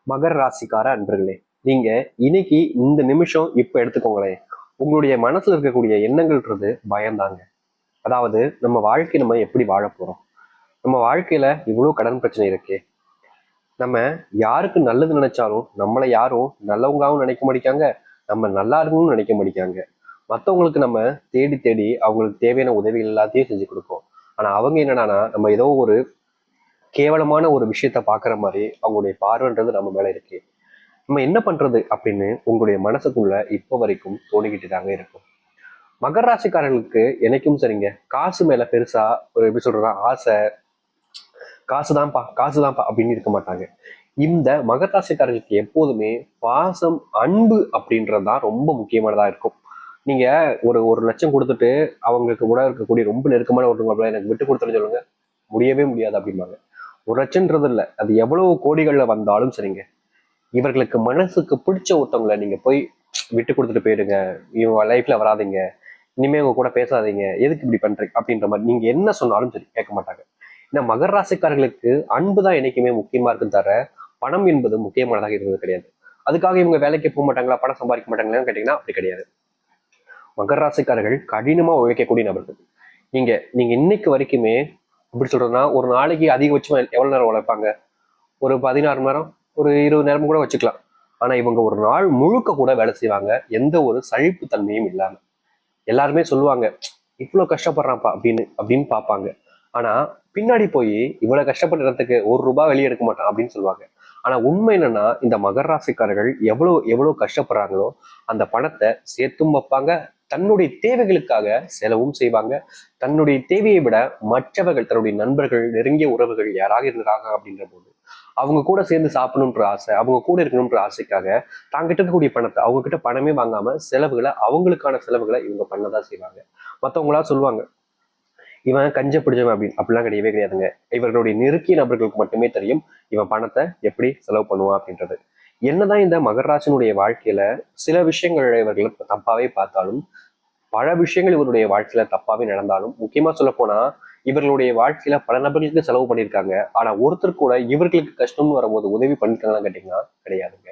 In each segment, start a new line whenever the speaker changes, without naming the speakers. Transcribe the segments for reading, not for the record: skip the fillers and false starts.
மகர ராசிக்கார அன்பர்களே, நீங்க இன்னைக்கு இந்த நிமிஷம் இப்ப எடுத்துக்கோங்களேன். உங்களுடைய மனசுல இருக்கக்கூடிய எண்ணங்கள்ன்றது பயம்தாங்க. அதாவது நம்ம வாழ்க்கை நம்ம எப்படி வாழ போறோம்? நம்ம வாழ்க்கையில இவ்வளவு கடன் பிரச்சனை இருக்கே. நம்ம யாருக்கு நல்லது நினைச்சாலும் நம்மளை யாரும் நல்லவங்களாவும் நினைக்க மாட்டேங்காங்க. நம்ம நல்லா இருக்கணும்னு நினைக்க மாட்டேங்காங்க. மற்றவங்களுக்கு நம்ம தேடி தேடி அவங்களுக்கு தேவையான உதவிகள் எல்லாத்தையும் செஞ்சு கொடுப்போம். ஆனா அவங்க என்னடான்னா நம்ம ஏதோ ஒரு கேவலமான ஒரு விஷயத்த பாக்குற மாதிரி அவங்களுடைய பார்வைன்றது நம்ம மேல இருக்கு. நம்ம என்ன பண்றது அப்படின்னு உங்களுடைய மனசுக்குள்ள இப்ப வரைக்கும் தோணிக்கிட்டு தாங்க இருக்கும். மகர ராசிக்காரர்களுக்கு என்னைக்கும் சரிங்க, காசு மேல பெருசா ஒரு எப்படி சொல்றா ஆசை, காசுதான்ப்பா காசுதான்ப்பா அப்படின்னு இருக்க மாட்டாங்க. இந்த மகர ராசிக்காரர்களுக்கு எப்போதுமே பாசம், அன்பு அப்படின்றதுதான் ரொம்ப முக்கியமானதா இருக்கும். நீங்க ஒரு ஒரு லட்சம் கொடுத்துட்டு அவங்களுக்கு கூட இருக்கக்கூடிய ரொம்ப நெருக்கமான ஒருத்தவங்க எனக்கு விட்டு கொடுத்துன்னு சொல்லுங்க, முடியவே முடியாது அப்படிம்பாங்க. ஒரு லட்சம்ன்றது இல்லை, அது எவ்வளவு கோடிகள்ல வந்தாலும் சரிங்க, இவர்களுக்கு மனசுக்கு பிடிச்ச ஒருத்தவங்களை நீங்க போய் விட்டு கொடுத்துட்டு போயிடுங்க, இவங்க லைஃப்ல வராதிங்க, இனிமே உங்க கூட பேசாதீங்க, எதுக்கு இப்படி பண்றீங்க அப்படின்ற மாதிரி நீங்க என்ன சொன்னாலும் சரி கேட்க மாட்டாங்க. ஏன்னா மகர ராசிக்காரர்களுக்கு அன்பு தான் என்னைக்குமே முக்கியமா இருக்குன்னு தர, பணம் என்பது முக்கியமானதாக இருந்தது கிடையாது. அதுக்காக இவங்க வேலைக்கு போக மாட்டாங்களா, பணம் சம்பாதிக்க மாட்டாங்களான்னு கேட்டீங்கன்னா அப்படி கிடையாது. மகர ராசிக்காரர்கள் கடினமா உழைக்கக்கூடிய நபர்கள். நீங்க நீங்க இன்னைக்கு வரைக்குமே எப்படி சொல்றதுன்னா, ஒரு நாளைக்கு அதிகபட்சம் எவ்வளவு நேரம் உழைப்பாங்க? ஒரு 16 நேரம், ஒரு 20 நேரம் கூட வச்சுக்கலாம். ஆனா இவங்க ஒரு நாள் முழுக்க கூட வேலை செய்வாங்க, எந்த ஒரு சழிப்பு தன்மையும் இல்லாம. எல்லாருமே சொல்லுவாங்க, இவ்வளவு கஷ்டப்படுறான்ப்பா அப்படின்னு அப்படின்னு பார்ப்பாங்க. ஆனா பின்னாடி போய் இவ்வளவு கஷ்டப்படுறதுக்கு ஒரு ரூபாய் வெளியே எடுக்க மாட்டான் அப்படின்னு சொல்லுவாங்க. ஆனா உண்மை என்னன்னா, இந்த மகர ராசிக்காரர்கள் எவ்வளவு எவ்வளவு கஷ்டப்படுறாங்களோ அந்த பணத்தை சேர்த்தும் வைப்பாங்க, தன்னுடைய தேவைகளுக்காக செலவும் செய்வாங்க. தன்னுடைய தேவையை விட மற்றவர்கள், தன்னுடைய நண்பர்கள், நெருங்கிய உறவுகள் யாராக இருந்தாங்க அப்படின்ற போது அவங்க கூட சேர்ந்து சாப்பிடணுன்ற ஆசை, அவங்க கூட இருக்கணும்ன்ற ஆசைக்காக தாங்கிட்ட இருக்கக்கூடிய பணத்தை அவங்க கிட்ட பணமே வாங்காம செலவுகளை, அவங்களுக்கான செலவுகளை இவங்க பண்ணதான் செய்வாங்க. மற்றவங்களா சொல்லுவாங்க, இவன் கஞ்ச பிடிச்சவன் அப்படின்னு. அப்படிலாம் கிடையவே கிடையாதுங்க. இவர்களுடைய நெருக்கிய நபர்களுக்கு மட்டுமே தெரியும் இவன் பணத்தை எப்படி செலவு பண்ணுவான் அப்படின்றது. என்னதான் இந்த மகராசனுடைய வாழ்க்கையில சில விஷயங்கள் இவர்கள் தப்பாவே பார்த்தாலும், பல விஷயங்கள் இவருடைய வாழ்க்கையில தப்பாவே நடந்தாலும், முக்கியமா சொல்ல போனா இவர்களுடைய வாழ்க்கையில பல நபர்களுக்கு செலவு பண்ணியிருக்காங்க. ஆனா ஒருத்தர் கூட இவர்களுக்கு கஷ்டம்னு வரும்போது உதவி பண்ணிருக்காங்களான்னு கேட்டீங்கன்னா கிடையாதுங்க.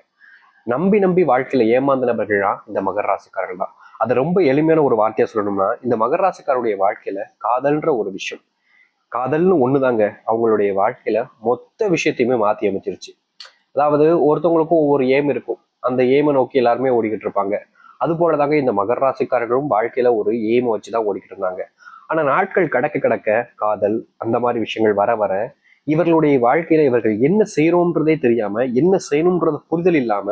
நம்பி நம்பி வாழ்க்கையில ஏமாந்த நபர்கள் தான் இந்த மகர ராசிக்காரர்கள் தான். அது ரொம்ப எளிமையான ஒரு வார்த்தையா சொல்லணும்னா, இந்த மகர ராசிக்காரருடைய வாழ்க்கையில காதல்ன்ற ஒரு விஷயம், காதல்னு ஒண்ணுதாங்க அவங்களுடைய வாழ்க்கையில மொத்த விஷயத்தையுமே மாத்தி அமைச்சிருச்சு. அதாவது ஒருத்தவங்களுக்கும் ஒவ்வொரு ஏம் இருக்கும், அந்த ஏமை நோக்கி எல்லாருமே ஓடிக்கிட்டு இருப்பாங்க. அது போலதாங்க இந்த மகர ராசிக்காரர்களும் வாழ்க்கையில ஒரு ஏமை வச்சுதான் ஓடிக்கிட்டு இருந்தாங்க. ஆனா நாட்கள் கடக்க கடக்க காதல் அந்த மாதிரி விஷயங்கள் வர வர இவர்களுடைய வாழ்க்கையில இவர்கள் என்ன செய்யறோம்ன்றதே தெரியாம, என்ன செய்யணும்ன்றது புரிதல் இல்லாம,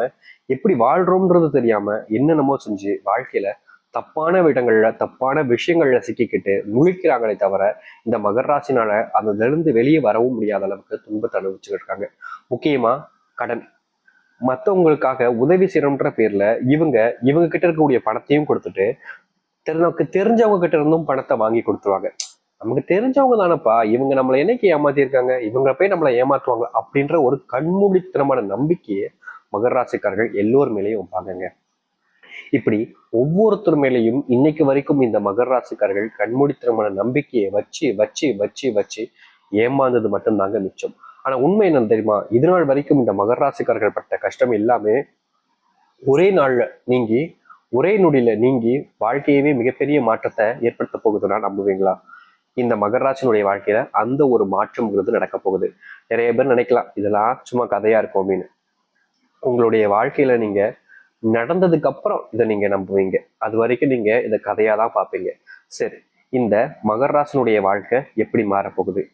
எப்படி வாழ்றோம்ன்றது தெரியாம என்னென்னமோ செஞ்சு வாழ்க்கையில தப்பான இடங்கள்ல தப்பான விஷயங்கள்ல சிக்கிக்கிட்டு முழிக்கிறாங்களே தவிர, இந்த மகர ராசினால அதுல இருந்து வெளியே வரவும் முடியாத அளவுக்கு துன்பத்தை அனுபவிச்சுட்டு இருக்காங்க. முக்கியமா கடன். மத்தவங்களுக்காக உதவி செய்யணும்ன்ற பேர்ல இவங்க இவங்க கிட்ட இருக்கக்கூடிய பணத்தையும் கொடுத்துட்டு நமக்கு தெரிஞ்சவங்க கிட்ட இருந்தும் பணத்தை வாங்கி கொடுத்துருவாங்க. நமக்கு தெரிஞ்சவங்க தானப்பா, இவங்க நம்மளை என்னைக்கு ஏமாத்திருக்காங்க, இவங்க போய் நம்மளை ஏமாற்றுவாங்க அப்படின்ற ஒரு கண்மூடித்தனமான நம்பிக்கையை மகர ராசிக்காரர்கள் எல்லோர் மேலேயும் வைப்பாங்கங்க. இப்படி ஒவ்வொருத்தர் மேலேயும் இன்னைக்கு வரைக்கும் இந்த மகர ராசிக்காரர்கள் கண்மூடித்தனமான நம்பிக்கையை வச்சு வச்சு வச்சு வச்சு ஏமாந்தது மட்டும்தாங்க மிச்சம். ஆனா உண்மை என்னன்னு தெரியுமா, இது நாள் வரைக்கும் இந்த மகர ராசிக்காரர்கள் பட்ட கஷ்டம் எல்லாமே ஒரே நாள்ல நீங்கி, ஒரே நொடியில நீங்கி வாழ்க்கையவே மிகப்பெரிய மாற்றத்தை ஏற்படுத்த போகுதுன்னா நம்புவீங்களா? இந்த மகராஜனுடைய வாழ்க்கையில அந்த ஒரு மாற்றம்ங்கிறது நடக்க போகுது. நிறைய பேர் நினைக்கலாம் இதெல்லாம் சும்மா கதையா இருக்கும் அப்படின்னு. உங்களுடைய வாழ்க்கையில நீங்க நடந்ததுக்கு அப்புறம் இதை நீங்க நம்புவீங்க, அது வரைக்கும் நீங்க இதை கதையா தான் பார்ப்பீங்க. சரி, இந்த மகராசனுடைய வாழ்க்கை எப்படி மாறப்போகுது,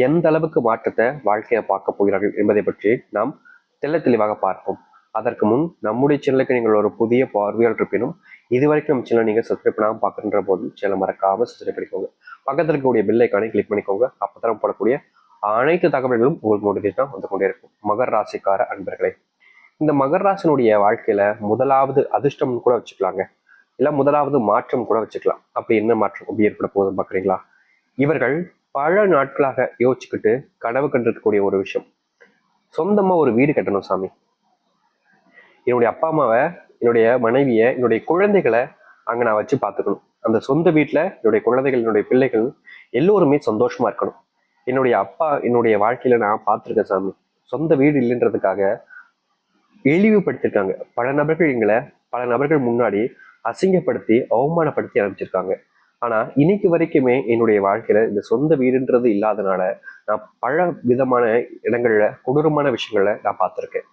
எந்த அளவுக்கு மாற்றத்தை வாழ்க்கையை பார்க்க போகிறார்கள் என்பதை பற்றி நாம் தெள்ள தெளிவாக பார்ப்போம். அதற்கு முன் நம்முடைய சேனலுக்கு நீங்கள் ஒரு புதிய பார்வையாளர் இருப்பினும் இது வரைக்கும் நம்ம சேனல் நீங்க சப்ஸ்கிரைப் பண்ணாமல் பார்க்குற போது சேனல் மறக்காம சப்ஸ்கிரைப் பண்ணிக்கோங்க. பக்கத்தில் இருக்கக்கூடிய பெல் ஐக்கானை கிளிக் பண்ணிக்கோங்க. அப்பதான் போடக்கூடிய அனைத்து தகவல்களும் உங்களுக்கு நோட்டிஃபிகேஷன் வந்து கொண்டே இருக்கும். மகர ராசிக்கார அன்பர்களே, இந்த மகர ராசினுடைய வாழ்க்கையில முதலாவது அதிர்ஷ்டம் கூட வச்சுக்கலாங்க, இல்ல முதலாவது மாற்றம் கூட வச்சுக்கலாம். அப்படி என்ன மாற்றம் அப்படி ஏற்பட போகுதுன்னு பாக்குறீங்களா? இவர்கள் பல நாட்களாக யோசிச்சுக்கிட்டு கனவு கண்டிருக்கக்கூடிய ஒரு விஷயம், சொந்தமா ஒரு வீடு கட்டணும் சாமி, என்னுடைய அப்பா அம்மாவை, என்னுடைய மனைவியை, என்னுடைய குழந்தைகளை அங்க நான் வச்சு பார்த்துக்கணும். அந்த சொந்த வீட்டுல என்னுடைய குழந்தைகள், என்னுடைய பிள்ளைகள் எல்லோருமே சந்தோஷமா இருக்கணும். என்னுடைய வாழ்க்கையில நான் பார்த்துருக்கேன் சாமி, சொந்த வீடு இல்லைன்றதுக்காக இழிவுபடுத்திருக்காங்க. பல நபர்கள் முன்னாடி அசிங்கப்படுத்தி அவமானப்படுத்தி அனுப்பிச்சிருக்காங்க. ஆனா இன்னைக்கு வரைக்குமே என்னுடைய வாழ்க்கையில இந்த சொந்த வீடுன்றது இல்லாதனால நான் பல விதமான இடங்கள்ல கொடூரமான விஷயங்கள நான் பார்த்திருக்கேன்.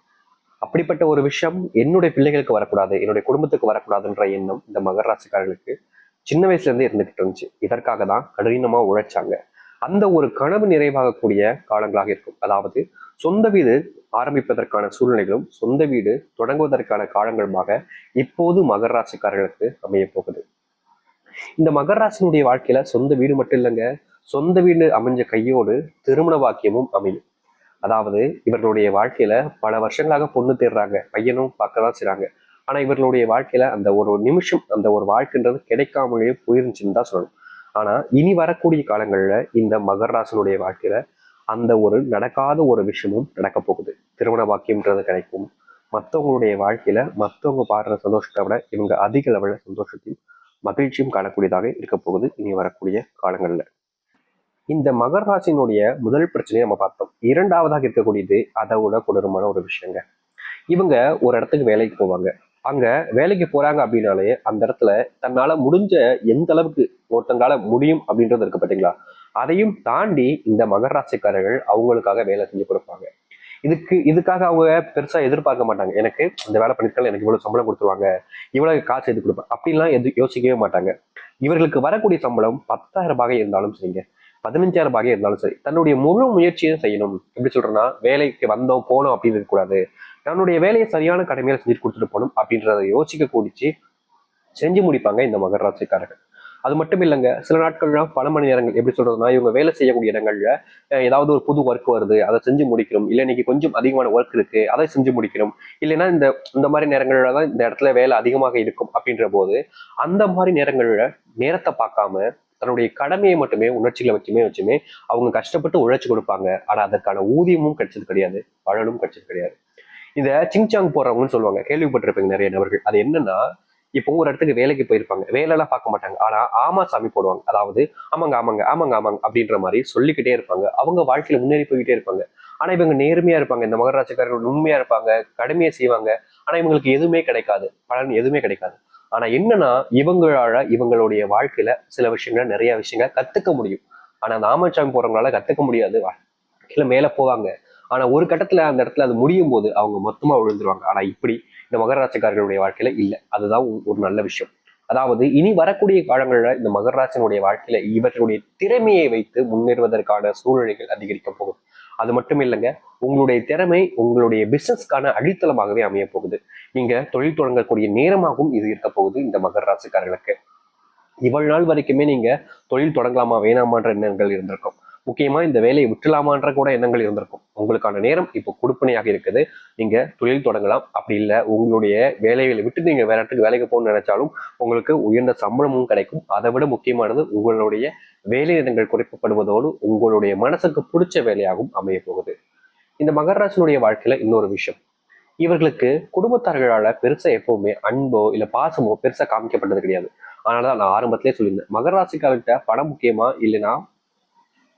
அப்படிப்பட்ட ஒரு விஷயம் என்னுடைய பிள்ளைகளுக்கு வரக்கூடாது, என்னுடைய குடும்பத்துக்கு வரக்கூடாதுன்ற எண்ணம் இந்த மகர ராசிக்காரர்களுக்கு சின்ன வயசுல இருந்தே இருந்துகிட்டு இருந்துச்சு. இதற்காக தான் கடினமா உழைச்சாங்க. அந்த ஒரு கனவு நிறைவாகக்கூடிய காலங்களாக இருக்கும். அதாவது சொந்த வீடு ஆரம்பிப்பதற்கான சூழ்நிலைகளும் சொந்த வீடு தொடங்குவதற்கான காலங்களுமாக இப்போது மகர ராசிக்காரர்களுக்கு அமைய போகுது. இந்த மகர ராசினுடைய வாழ்க்கையில சொந்த வீடு மட்டும் இல்லைங்க, சொந்த வீடு அமைஞ்ச கையோடு திருமண வாக்கியமும் அமையும். அதாவது இவர்களுடைய வாழ்க்கையில பல வருஷங்களாக பொண்ணு தேடுறாங்க, பையனும் பார்க்கதான் செய்றாங்க. ஆனா இவர்களுடைய வாழ்க்கையில அந்த ஒரு நிமிஷம் அந்த ஒரு வாழ்க்கைன்றது கிடைக்காமலேயே போயிருந்துச்சுன்னு தான் சொல்லணும். ஆனா இனி வரக்கூடிய காலங்கள்ல இந்த மகர ராசினுடைய வாழ்க்கையில அந்த ஒரு நடக்காத ஒரு விஷயமும் நடக்க போகுது. திருமண வாக்கியம்ன்றது கிடைக்கும். மற்றவங்களுடைய வாழ்க்கையில மற்றவங்க பாடுற சந்தோஷத்தை விட இவங்க அதிக அளவுல சந்தோஷத்தையும் மகிழ்ச்சியும் காணக்கூடியதாக இருக்க போகுது இனி வரக்கூடிய காலங்கள்ல. இந்த மகர ராசியினுடைய முதல் பிரச்சனையை நம்ம பார்த்தோம். இரண்டாவதாக இருக்கக்கூடியது அதை விட கொடூரமான ஒரு விஷயங்க. இவங்க ஒரு இடத்துக்கு வேலைக்கு போவாங்க. அங்க வேலைக்கு போறாங்க அப்படின்னாலே அந்த இடத்துல தன்னால முடிஞ்ச எந்த அளவுக்கு ஒருத்தங்களால முடியும் அப்படின்றது இருக்கு பாத்தீங்களா, அதையும் தாண்டி இந்த மகர ராசிக்காரர்கள் அவங்களுக்காக வேலை செஞ்சு கொடுப்பாங்க. இதுக்காக அவங்க பெருசா எதிர்பார்க்க மாட்டாங்க. எனக்கு இந்த வேலை பண்ணிருக்காங்க, எனக்கு இவ்வளவு சம்பளம் கொடுத்துருவாங்க, இவ்வளவு காசு எது கொடுப்பேன் அப்படின்லாம் யோசிக்கவே மாட்டாங்க. இவர்களுக்கு வரக்கூடிய சம்பளம் 10,000 ரூபாய் இருந்தாலும் சரிங்க, 15,000 ரூபாய் இருந்தாலும் சரி, தன்னுடைய முழு முயற்சியும் செய்யணும். எப்படி சொல்றேன்னா, வேலைக்கு வந்தோம் போனோம் அப்படின்னு இருக்கக்கூடாது, தன்னுடைய வேலையை சரியான கடமையில செஞ்சுட்டு கொடுத்துட்டு போகணும் அப்படின்றத யோசிக்க கூடிச்சு செஞ்சு முடிப்பாங்க இந்த மகர ராசிக்காரர்கள். அது மட்டும் இல்லைங்க, சில நாட்கள்லாம் பல மணி நேரங்கள், எப்படி சொல்றதுன்னா, இவங்க வேலை செய்யக்கூடிய இடங்கள்ல ஏதாவது ஒரு புது ஒர்க் வருது, அதை செஞ்சு முடிக்கணும். இல்லை இன்னைக்கு கொஞ்சம் அதிகமான ஒர்க் இருக்கு, அதை செஞ்சு முடிக்கணும். இல்லைன்னா இந்த இந்த மாதிரி நேரங்கள்ல தான் இந்த இடத்துல வேலை அதிகமாக இருக்கும் அப்படின்ற போது அந்த மாதிரி நேரங்கள்ல நேரத்தை பார்க்காம தன்னுடைய கடமையை மட்டுமே உணர்ச்சிகளை வச்சுமே அவங்க கஷ்டப்பட்டு உழைச்சு கொடுப்பாங்க. ஆனா அதற்கான ஊதியமும் கிடைச்சது கிடையாது, பலனும் கிடைச்சது கிடையாது. இத சிங்சாங் போறவங்கன்னு சொல்லுவாங்க, கேள்விப்பட்டிருப்பீங்க நிறைய நபர்கள். அது என்னன்னா, இப்போ ஒரு இடத்துக்கு வேலைக்கு போயிருப்பாங்க, வேலையெல்லாம் பார்க்க மாட்டாங்க, ஆனா ஆமா சாமி போடுவாங்க. அதாவது ஆமாங்க ஆமாங்க ஆமாங்க ஆமாங்க அப்படின்ற மாதிரி சொல்லிக்கிட்டே இருப்பாங்க. அவங்க வாழ்க்கையில முன்னேறி போய்கிட்டே இருப்பாங்க. ஆனா இவங்க நேர்மையா இருப்பாங்க, இந்த மகர ராசிக்காரர்கள் உண்மையா இருப்பாங்க, கடுமையை செய்வாங்க. ஆனா இவங்களுக்கு எதுவுமே கிடைக்காது, பலன் எதுவுமே கிடைக்காது. ஆனா என்னன்னா, இவங்களுடைய வாழ்க்கையில சில விஷயங்களை நிறைய விஷயங்களை கத்துக்க முடியும். ஆனா அந்த ஆமாச்சாமி போறவங்களால கத்துக்க முடியாது. வாழ்க்கையில மேல போவாங்க, ஆனா ஒரு கட்டத்துல அந்த இடத்துல அது முடியும் போது அவங்க மொத்தமா விழுந்துருவாங்க. ஆனா இப்படி இந்த மகர ராசிக்காரர்களுடைய வாழ்க்கையில இல்ல. அதுதான் ஒரு நல்ல விஷயம். அதாவது இனி வரக்கூடிய காலங்கள்ல இந்த மகர ராசினுடைய வாழ்க்கையில இவர்களுடைய திறமையை வைத்து முன்னேறுவதற்கான சூழ்நிலைகள் அதிகரிக்க போகுது. அது மட்டும் இல்லைங்க, உங்களுடைய திறமை உங்களுடைய பிசினஸ்க்கான அடித்தளமாகவே அமைய போகுது. நீங்க தொழில் தொடங்கக்கூடிய நேரமாகவும் இது இருக்க போகுது இந்த மகர ராசிக்காரர்களுக்கு. இவ்வளவு நாள் வரைக்குமே நீங்க தொழில் தொடங்கலாமா வேணாமான்ற எண்ணங்கள் இருந்திருக்கும். முக்கியமா இந்த வேலையை விட்டுலாமான்ற கூட எண்ணங்கள் இருந்திருக்கும். உங்களுக்கான நேரம் இப்போ கொடுப்பனையாக இருக்குது. நீங்க தொழில் தொடங்கலாம். அப்படி இல்லை, உங்களுடைய வேலைகளை விட்டு நீங்க வேற இடத்துக்கு வேலைக்கு போகணும்னு நினைச்சாலும் உங்களுக்கு உயர்ந்த சம்பளமும் கிடைக்கும். அதை விட முக்கியமானது உங்களுடைய வேலை நேரங்கள் குறைக்கப்படுவதோடு உங்களுடைய மனசுக்கு பிடிச்ச வேலையாகவும் அமைய போகுது. இந்த மகர ராசினுடைய வாழ்க்கையில இன்னொரு விஷயம், இவர்களுக்கு குடும்பத்தார்களால பெருசா எப்பவுமே அன்போ இல்ல பாசமோ பெருசா காமிக்கப்பட்டது கிடையாது. அதனாலதான் நான் ஆரம்பத்திலே சொல்லியிருந்தேன், மகர ராசிக்காரர்கிட்ட பணம் முக்கியமா இல்லைன்னா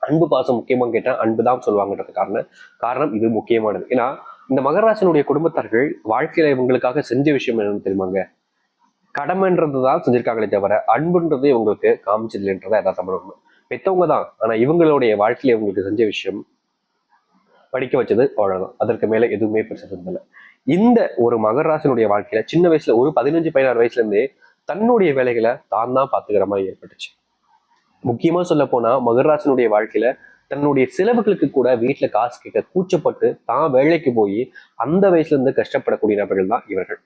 அன்பு பாசம் முக்கியமானு கேட்டா அன்புதான் சொல்லுவாங்கன்றது காரணம் இது முக்கியமானது. ஏன்னா இந்த மகராசனுடைய குடும்பத்தார்கள் வாழ்க்கையில இவங்களுக்காக செஞ்ச விஷயம் என்னன்னு தெரியுமாங்க, கடமைன்றதுதான் செஞ்சிருக்காங்களே தவிர அன்புன்றது இவங்களுக்கு காமிச்சது இல்லைன்றதை யதார்த்தமான உண்மை. பெற்றவங்க தான், ஆனா இவங்களுடைய வாழ்க்கையில இவங்களுக்கு செஞ்ச விஷயம் படிக்க வச்சது அவ்வளவுதான். அதற்கு மேல எதுவுமே பெருசா இல்லை. இந்த ஒரு மகராசனுடைய வாழ்க்கையில சின்ன வயசுல ஒரு 15-16 வயசுல இருந்தே தன்னுடைய வேலைகளை தான் பார்த்துக்கிற மாதிரி ஏற்பட்டுச்சு. முக்கியமா சொல்ல போனா மகராசனுடைய வாழ்க்கையில தன்னுடைய செலவுகளுக்கு கூட வீட்டுல காசு கேட்க கூச்சப்பட்டு தான் வேலைக்கு போய் அந்த வயசுல இருந்து கஷ்டப்படக்கூடிய நபர்கள் தான் இவர்கள்.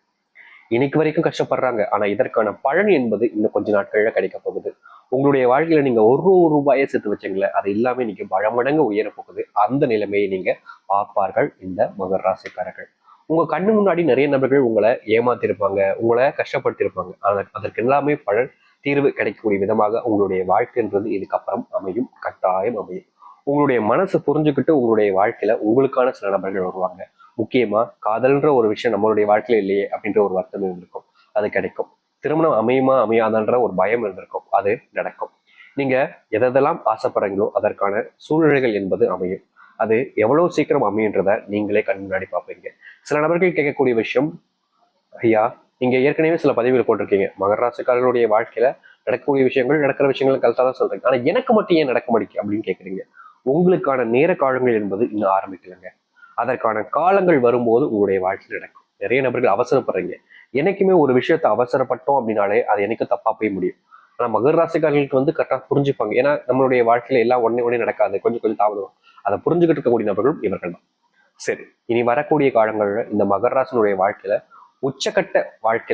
இன்னைக்கு வரைக்கும் கஷ்டப்படுறாங்க. ஆனா இதற்கான பலன் என்பது இன்னும் கொஞ்ச நாட்கள்ல கிடைக்க போகுது. உங்களுடைய வாழ்க்கையில நீங்க ஒரு ரூபாயை சேர்த்து வச்சீங்களே, அது எல்லாமே நீங்க பல மடங்கு உயர போகுது. அந்த நிலைமையை நீங்க பார்ப்பார்கள் இந்த மகர ராசிக்காரர்கள். உங்க கண்ணு முன்னாடி நிறைய நபர்கள் உங்களை ஏமாத்திருப்பாங்க, உங்களை கஷ்டப்படுத்திருப்பாங்க. அதற்கு எல்லாமே பலன் தீர்வு கிடைக்கக்கூடிய விதமாக உங்களுடைய வாழ்க்கைன்றது இதுக்கப்புறம் அமையும், கட்டாயம் அமையும். உங்களுடைய மனசு புரிஞ்சுக்கிட்டு உங்களுடைய வாழ்க்கையில உங்களுக்கான சில நபர்கள் வருவாங்க. முக்கியமா காதல்ன்ற ஒரு விஷயம் நம்மளுடைய வாழ்க்கையில இல்லையே அப்படின்ற ஒரு வருத்தம் இருந்திருக்கும், அது கிடைக்கும். திருமணம் அமையுமா அமையாதன்ற ஒரு பயம் இருந்திருக்கும், அது நடக்கும். நீங்க எதெல்லாம் ஆசைப்படுறீங்களோ அதற்கான சூழ்நிலைகள் என்பது அமையும். அது எவ்வளவு சீக்கிரம் அமையுன்றத நீங்களே கண் முன்னாடி பார்ப்பீங்க. சில நபர்கள் கேட்கக்கூடிய விஷயம், ஐயா நீங்க ஏற்கனவே சில பதிவுகள் போட்டிருக்கீங்க, மகர ராசிக்காரர்களுடைய வாழ்க்கையில நடக்கக்கூடிய விஷயங்கள் நடக்கிற விஷயங்கள் கரெக்டாக தான் சொல்றீங்க, ஆனா எனக்கு மட்டும் ஏன் நடக்க மாட்டேங்குது அப்படின்னு கேட்குறீங்க. உங்களுக்கான நேர காலங்கள் என்பது இன்னும் ஆரம்பிக்கலைங்க. அதற்கான காலங்கள் வரும்போது உங்களுடைய வாழ்க்கையில் நடக்கும். நிறைய நபர்கள் அவசரப்படுறீங்க. என்னைக்குமே ஒரு விஷயத்த அவசரப்பட்டோம் அப்படின்னாலே அது எனக்கு தப்பா போய் முடியும். ஆனா மகர ராசிக்காரர்களுக்கு வந்து கரெக்டாக புரிஞ்சுப்பாங்க. ஏன்னா நம்மளுடைய வாழ்க்கையில எல்லாம் ஒன்னே ஒன்னே நடக்காது, கொஞ்சம் கொஞ்சம் தாமதம். அதை புரிஞ்சுக்கிட்டு இருக்கக்கூடிய நபர்களும் இவர்கள் தான். சரி, இனி வரக்கூடிய காலங்கள்ல இந்த மகர ராசினுடைய வாழ்க்கையில உச்சக்கட்ட வாழ்க்கை